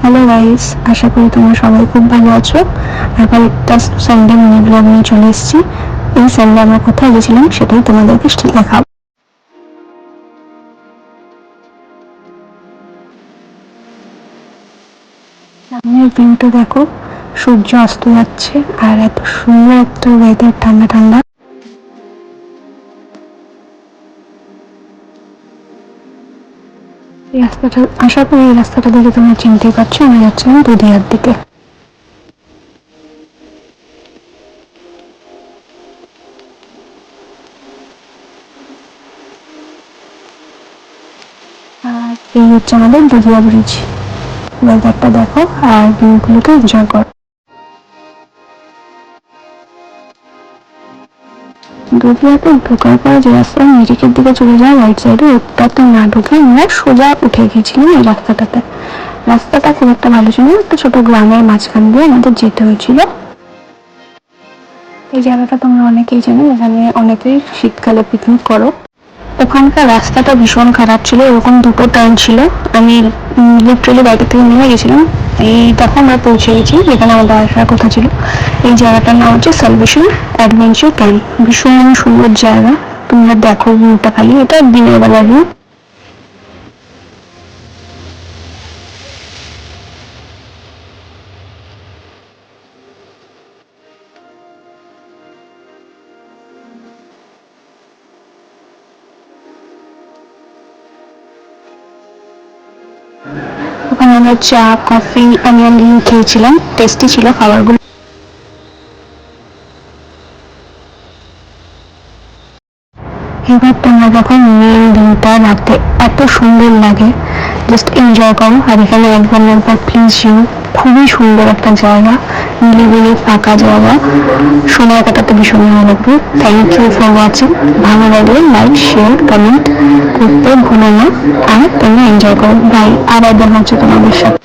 Hello guys, আশা করি তোমরা সবাই খুব ভালো আছো। আবার একটা সানডে মিনি ব্লগ নিয়ে চলে এসেছি। এই সানডে আমরা কোথায় গেছিলাম সেটাই তোমাদেরকে দেখাবো। সামনের ভিউটা দেখো, সূর্য অস্ত যাচ্ছে আর এত সুন্দর একটা ওয়েদার, ঠান্ডা ঠান্ডা। এই রাস্তাটা, আশা করি এই রাস্তাটা দেখে তোমরা চিনতেই পারছো, আমরা যাচ্ছিলাম দুধিয়ার দিকে। আর এই হচ্ছে আমাদের দুধিয়া ব্রিজ। ওয়েদারটা দেখো আর ভিউগুলোকে এনজয় করো। দুধিয়াতে ঢোকার পর যে রাস্তা মিরিকের দিকে চলে যায় রাইট সাইডে, ওটাতে না ঢুকে আমরা সোজা উঠে গেছিলাম এই রাস্তাটাতে। রাস্তাটা খুব একটা ভালো ছিল না, একটা ছোট গ্রামের মাঝখান দিয়ে আমাদের যেতে হয়েছিল। এই জায়গাটা তোমরা অনেকেই জানো, এখানে অনেকেই শীতকালে পিকনিক করো। ওখানকার রাস্তাটা ভীষণ খারাপ ছিল, এরকম দুটো টার্ন ছিল। আমি লিটারালি বাইরে থেকে নেমে গেছিলাম। এই দেখো আমরা পৌঁছে গেছি যেখানে আমাদের আসার কথা ছিল। এই জায়গাটার নাম হচ্ছে সালভেশন অ্যাডভেঞ্চার ক্যাম্প। ভীষণ সুন্দর জায়গা, তোমরা দেখো ভিউটা খালি, এটা দিনের বেলা ভিউ। ওখানে আমরা চা, কফি, অনিয়ন রিং খেয়েছিলাম, টেস্টি ছিল খাবারগুলো। এবার তোমরা যখন মেন দিনটা রাতে এত সুন্দর লাগে, জাস্ট এনজয় করো। আর এখানে একবার না একবার প্লিজ যেও, খুবই সুন্দর একটা জায়গা, নিরিবিলি ফাঁকা জায়গা, সময় কাটাতে ভীষণ ভালো লাগবে। Thank you for watching. ভালো লাগলে লাইক, শেয়ার, কমেন্ট করতে ভুলো না। আর তোমরা এনজয় করো। বাই, আবার দেখা হচ্ছে তোমাদের সাথে।